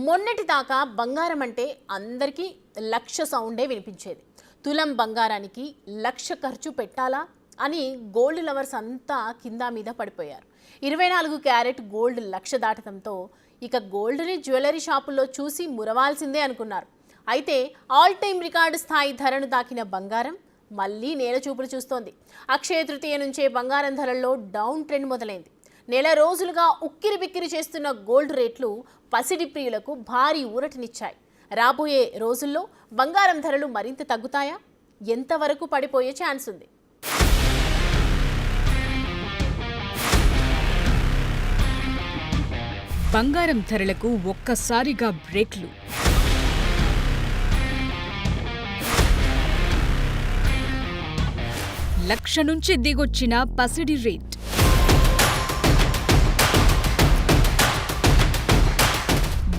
మొన్నటి దాకా బంగారం అంటే అందరికీ లక్ష సౌండే వినిపించేది. తులం బంగారానికి లక్ష ఖర్చు పెట్టాలా అని గోల్డ్ లవర్స్ అంతా కింద మీద పడిపోయారు. 24 క్యారెట్ గోల్డ్ లక్ష దాటడంతో ఇక గోల్డ్ని జ్యువెలరీ షాపుల్లో చూసి మురవాల్సిందే అనుకున్నారు. అయితే ఆల్ టైమ్ రికార్డు స్థాయి ధరను దాకిన బంగారం మళ్ళీ నేల చూపులు చూస్తోంది. అక్షయ తృతీయ నుంచే బంగారం ధరల్లో డౌన్ ట్రెండ్ మొదలైంది. నెల రోజులుగా ఉక్కిరి బిక్కిరి చేస్తున్న గోల్డ్ రేట్లు పసిడి ప్రియులకు భారీ ఊరటనిచ్చాయి. రాబోయే రోజుల్లో బంగారం ధరలు మరింత తగ్గుతాయా? ఎంతవరకు పడిపోయే ఛాన్స్ ఉంది? బంగారం ధరలకు ఒక్కసారిగా బ్రేక్లు. లక్ష నుంచి దిగొచ్చిన పసిడి రేట్.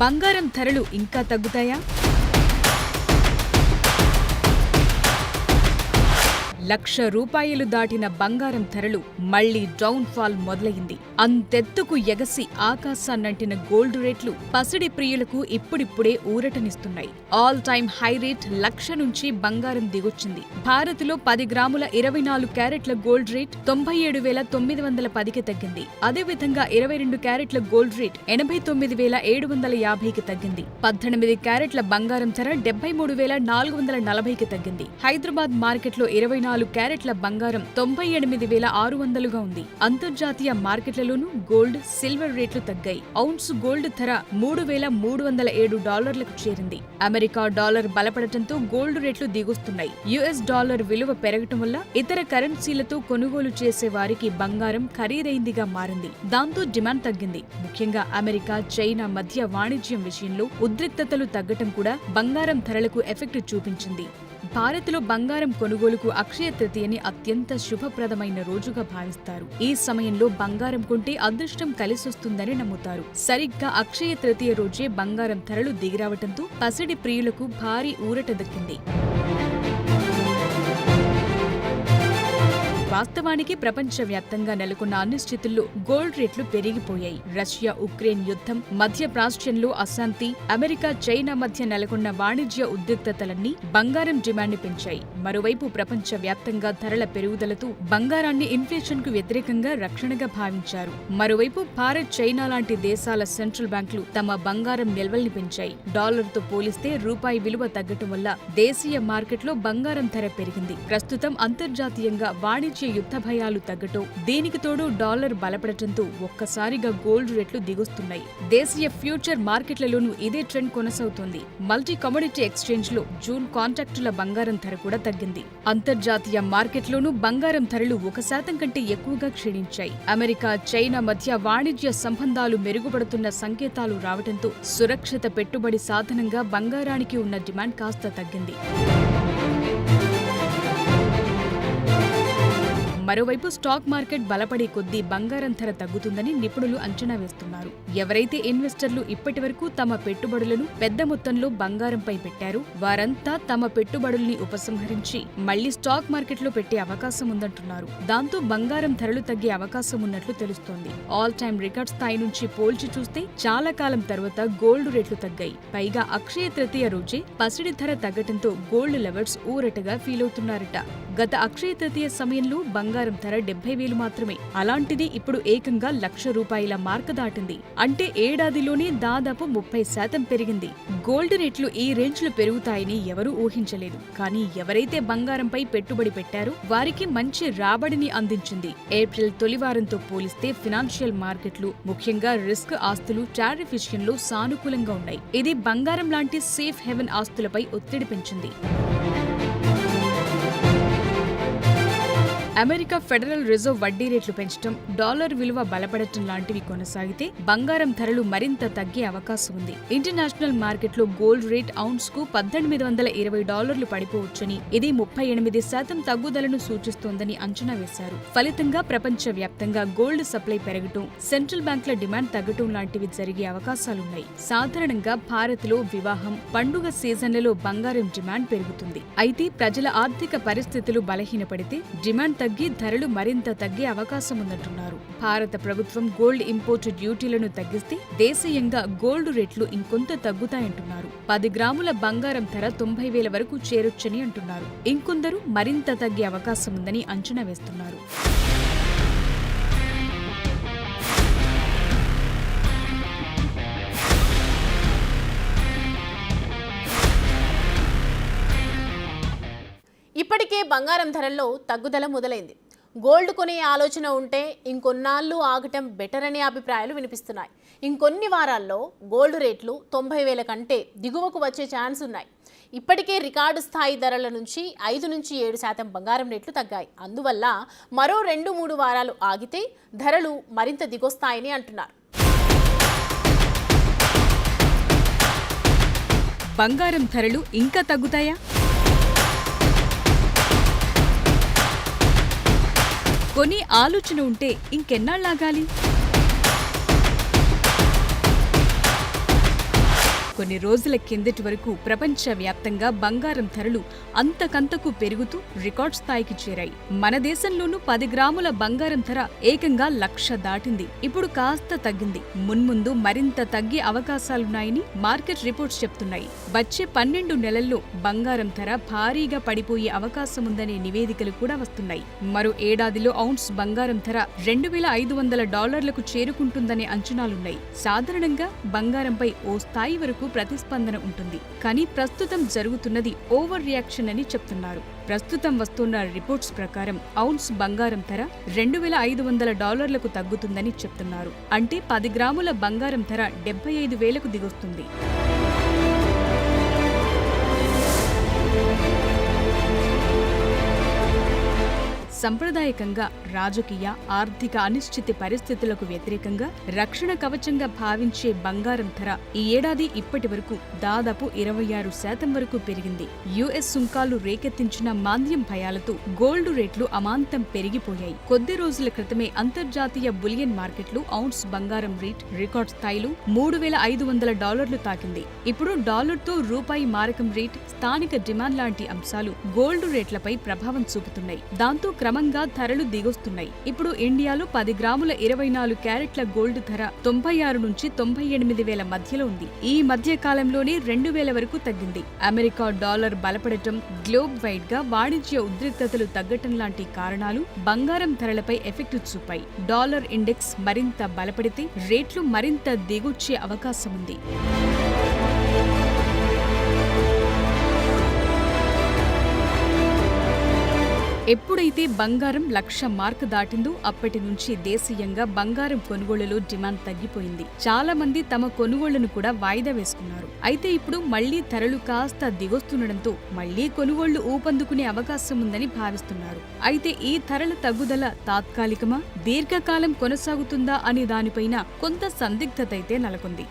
బంగారం ధరలు ఇంకా తగ్గుతాయా? ₹1,00,000 దాటిన బంగారం ధరలు మళ్లీ డౌన్ ఫాల్ మొదలైంది. అంతెత్తుకు ఎగసి ఆకాశాన్నంటిన గోల్డ్ రేట్లు పసిడి ప్రియులకు ఇప్పుడిప్పుడే ఊరటనిస్తున్నాయి. ఆల్ టైమ్ హై రేట్ 1,00,000 నుంచి బంగారం దిగొచ్చింది. భారత్లో 10 గ్రాముల 24 క్యారెట్ల గోల్డ్ రేట్ 97,910కి తగ్గింది. అదేవిధంగా 22 క్యారెట్ల గోల్డ్ రేట్ 89,750కి తగ్గింది. 18 క్యారెట్ల బంగారం ధర 73,440కి తగ్గింది. హైదరాబాద్ మార్కెట్లో 24 క్యారెట్ల బంగారం 98,600గా ఉంది. అంతర్జాతీయ మార్కెట్లలోనూ గోల్డ్, సిల్వర్ రేట్లు తగ్గాయి. ఔన్స్ గోల్డ్ ధర $3,307లకు చేరింది. అమెరికా డాలర్ బలపడటంతో గోల్డ్ రేట్లు దిగొస్తున్నాయి. యుఎస్ డాలర్ విలువ పెరగటం వల్ల ఇతర కరెన్సీలతో కొనుగోలు చేసే వారికి బంగారం ఖరీదైందిగా మారింది. దాంతో డిమాండ్ తగ్గింది. ముఖ్యంగా అమెరికా, చైనా మధ్య వాణిజ్యం విషయంలో ఉద్రిక్తతలు తగ్గటం కూడా బంగారం ధరలకు ఎఫెక్ట్ చూపించింది. భారత్లో బంగారం కొనుగోలుకు అక్షయ తృతీయని అత్యంత శుభప్రదమైన రోజుగా భావిస్తారు. ఈ సమయంలో బంగారం కొంటే అదృష్టం కలిసొస్తుందని నమ్ముతారు. సరిగ్గా అక్షయ తృతీయ రోజే బంగారం ధరలు దిగిరావటంతో పసిడి ప్రియులకు భారీ ఊరట దక్కింది. వాస్తవానికి ప్రపంచవ్యాప్తంగా నెలకొన్న అనిశ్చితుల్లో గోల్డ్ రేట్లు పెరిగిపోయాయి. రష్యా ఉక్రెయిన్ యుద్ధం, మధ్య ప్రాచ్యంలో అశాంతి, అమెరికా చైనా మధ్య నెలకొన్న వాణిజ్య ఉద్రిక్తతలన్నీ బంగారం డిమాండ్ని పెంచాయి. మరోవైపు ప్రపంచవ్యాప్తంగా ధరల పెరుగుదలతో బంగారాన్ని ఇన్ఫ్లేషన్ కు వ్యతిరేకంగా రక్షణగా భావించారు. మరోవైపు భారత్, చైనా లాంటి దేశాల సెంట్రల్ బ్యాంకులు తమ బంగారం నిల్వల్ని పెంచాయి. డాలర్తో పోలిస్తే రూపాయి విలువ తగ్గటం వల్ల దేశీయ మార్కెట్లో బంగారం ధర పెరిగింది. ప్రస్తుతం అంతర్జాతీయంగా వాణిజ్య యుద్ధ భయాలు తగ్గటం, దీనికి తోడు డాలర్ బలపడటంతో ఒక్కసారిగా గోల్డ్ రేట్లు దిగొస్తున్నాయి. దేశీయ ఫ్యూచర్ మార్కెట్లలోనూ ఇదే ట్రెండ్ కొనసాగుతోంది. మల్టీ కమోడిటీ ఎక్స్చేంజ్ లో జూన్ కాంట్రాక్టుల బంగారం ధర కూడా తగ్గింది. అంతర్జాతీయ మార్కెట్లోనూ బంగారం ధరలు 1% కంటే ఎక్కువగా క్షీణించాయి. అమెరికా, చైనా మధ్య వాణిజ్య సంబంధాలు మెరుగుపడుతున్న సంకేతాలు రావడంతో సురక్షిత పెట్టుబడి సాధనంగా బంగారానికి ఉన్న డిమాండ్ కాస్త తగ్గింది. మరోవైపు స్టాక్ మార్కెట్ బలపడే కొద్దీ బంగారం ధర తగ్గుతుందని నిపుణులు అంచనా వేస్తున్నారు. ఎవరైతే ఇన్వెస్టర్లు ఇప్పటివరకు తమ పెట్టుబడులను పెద్ద మొత్తంలో బంగారంపై పెట్టారో వారంతా తమ పెట్టుబడుల్ని ఉపసంహరించి మళ్లీ స్టాక్ మార్కెట్లో పెట్టే అవకాశం ఉందంటున్నారు. దాంతో బంగారం ధరలు తగ్గే అవకాశం ఉన్నట్లు తెలుస్తోంది. ఆల్ టైమ్ రికార్డ్ స్థాయి నుంచి పోల్చి చూస్తే చాలా కాలం తర్వాత గోల్డ్ రేట్లు తగ్గాయి. పైగా అక్షయ తృతీయ రోజే పసిడి ధర తగ్గటంతో గోల్డ్ లవర్స్ ఊరటగా ఫీల్ అవుతున్నారట. గత అక్షయ తృతీయ సమయంలో బంగారం ధర 70,000 మాత్రమే. అలాంటిది ఇప్పుడు ఏకంగా ₹1,00,000 మార్క దాటింది. అంటే ఏడాదిలోనే దాదాపు 30% పెరిగింది. గోల్డ్ రేట్లు ఈ రేంజ్ లో పెరుగుతాయని ఎవరూ ఊహించలేదు. కానీ ఎవరైతే బంగారంపై పెట్టుబడి పెట్టారో వారికి మంచి రాబడిని అందించింది. ఏప్రిల్ తొలివారంతో పోలిస్తే ఫినాన్షియల్ మార్కెట్లు, ముఖ్యంగా రిస్క్ ఆస్తులు టారిఫ్ విషయంలో సానుకూలంగా ఉన్నాయి. ఇది బంగారం లాంటి సేఫ్ హెవెన్ ఆస్తులపై ఒత్తిడి పెంచింది. అమెరికా ఫెడరల్ రిజర్వ్ వడ్డీ రేట్లు పెంచడం, డాలర్ విలువ బలపడటం లాంటివి కొనసాగితే బంగారం ధరలు మరింత తగ్గే అవకాశం ఉంది. ఇంటర్నేషనల్ మార్కెట్లో గోల్డ్ రేట్ ఔన్స్ కు $1,820 పడిపోవచ్చని, ఇది 38% తగ్గుదలను సూచిస్తోందని అంచనా వేశారు. ఫలితంగా ప్రపంచవ్యాప్తంగా గోల్డ్ సప్లై పెరగటం, సెంట్రల్ బ్యాంకుల డిమాండ్ తగ్గటం లాంటివి జరిగే అవకాశాలున్నాయి. సాధారణంగా భారత్లో వివాహం, పండుగ సీజన్లలో బంగారం డిమాండ్ పెరుగుతుంది. అయితే ప్రజల ఆర్థిక పరిస్థితులు బలహీనపడితే డిమాండ్ తగ్గి ధరలు మరింత తగ్గే అవకాశం ఉందంటున్నారు. భారత ప్రభుత్వం గోల్డ్ ఇంపోర్ట్ డ్యూటీలను తగ్గిస్తే దేశీయంగా గోల్డ్ రేట్లు ఇంకొంత తగ్గుతాయంటున్నారు. 10 గ్రాముల బంగారం ధర 90,000 వరకు చేరొచ్చని అంటున్నారు. ఇంకొందరు మరింత తగ్గే అవకాశం ఉందని అంచనా వేస్తున్నారు. ఇప్పటికే బంగారం ధరల్లో తగ్గుదల మొదలైంది. గోల్డ్ కొనే ఆలోచన ఉంటే ఇంకొన్నాళ్ళు ఆగటం బెటర్ అనే అభిప్రాయాలు వినిపిస్తున్నాయి. ఇంకొన్ని వారాల్లో గోల్డ్ రేట్లు 90,000 కంటే దిగువకు వచ్చే ఛాన్స్ ఉన్నాయి. ఇప్పటికే రికార్డు స్థాయి ధరల నుంచి 5 నుంచి 7% బంగారం రేట్లు తగ్గాయి. అందువల్ల మరో 2-3 వారాలు ఆగితే ధరలు మరింత దిగొస్తాయని అంటున్నారు. బంగారం ధరలు ఇంకా తగ్గుతాయా? కొని ఆలోచన ఉంటే ఇంకెన్నాళ్ళాగాలి? కొన్ని రోజుల కిందటి వరకు ప్రపంచవ్యాప్తంగా బంగారం ధరలు అంతకంతకు పెరుగుతూ రికార్డ్ స్థాయికి చేరాయి. మన దేశంలోనూ 10 గ్రాముల బంగారం ధర ఏకంగా 1,00,000 దాటింది. ఇప్పుడు కాస్త తగ్గింది. మున్ముందు మరింత తగ్గే అవకాశాలున్నాయని మార్కెట్ రిపోర్ట్స్ చెప్తున్నాయి. వచ్చే 12 నెలల్లో బంగారం ధర భారీగా పడిపోయే అవకాశముందనే నివేదికలు కూడా వస్తున్నాయి. మరో ఏడాదిలో ఔన్స్ బంగారం ధర $2,500 చేరుకుంటుందనే అంచనాలున్నాయి. సాధారణంగా బంగారంపై ఓ స్థాయి వరకు ప్రతిస్పందన ఉంటుంది. కానీ ప్రస్తుతం జరుగుతున్నది ఓవర్ రియాక్షన్ అని చెప్తున్నారు. ప్రస్తుతం వస్తున్న రిపోర్ట్స్ ప్రకారం ఔన్స్ బంగారం ధర $2,500 తగ్గుతుందని చెప్తున్నారు. అంటే 10 గ్రాముల బంగారం ధర 75,000కు దిగొస్తుంది. సంప్రదాయకంగా రాజకీయ, ఆర్థిక అనిశ్చితి పరిస్థితులకు వ్యతిరేకంగా రక్షణ కవచంగా భావించే బంగారం ధర ఈ ఏడాది ఇప్పటి వరకు దాదాపు 26% వరకు పెరిగింది. యుఎస్ సుంకాలు రేకెత్తించిన మాంద్యం భయాలతో గోల్డ్ రేట్లు అమాంతం పెరిగిపోయాయి. కొద్ది రోజుల క్రితమే అంతర్జాతీయ బులియన్ మార్కెట్లు ఔన్స్ బంగారం రేట్ రికార్డ్ స్థాయిలో $3,500 తాకింది. ఇప్పుడు డాలర్తో రూపాయి మారకం రేట్, స్థానిక డిమాండ్ లాంటి అంశాలు గోల్డ్ రేట్లపై ప్రభావం చూపుతున్నాయి. దాంతో క్రమంగా ధరలు దిగొస్తున్నాయి. ఇప్పుడు ఇండియాలో 10 గ్రాముల 24 క్యారెట్ల గోల్డ్ ధర 96 నుంచి 98,000 మధ్యలో ఉంది. ఈ మధ్య కాలంలోనే 2,000 వరకు తగ్గింది. అమెరికా డాలర్ బలపడటం, గ్లోబ్ వైడ్ గా వాణిజ్య ఉద్రిక్తతలు తగ్గటం లాంటి కారణాలు బంగారం ధరలపై ఎఫెక్ట్ చూపాయి. డాలర్ ఇండెక్స్ మరింత బలపడితే రేట్లు మరింత దిగొచ్చే అవకాశం ఉంది. ఎప్పుడైతే బంగారం 1,00,000 మార్క్ దాటిందో అప్పటి నుంచి దేశీయంగా బంగారం కొనుగోళ్లలో డిమాండ్ తగ్గిపోయింది. చాలా మంది తమ కొనుగోళ్లను కూడా వాయిదా వేసుకున్నారు. అయితే ఇప్పుడు మళ్లీ ధరలు కాస్త దిగొస్తుండటంతో మళ్లీ కొనుగోళ్లు ఊపందుకునే అవకాశం ఉందని భావిస్తున్నారు. అయితే ఈ ధరల తగ్గుదల తాత్కాలికమా, దీర్ఘకాలం కొనసాగుతుందా అనే దానిపైన కొంత సందిగ్ధత అయితే నెలకొంది.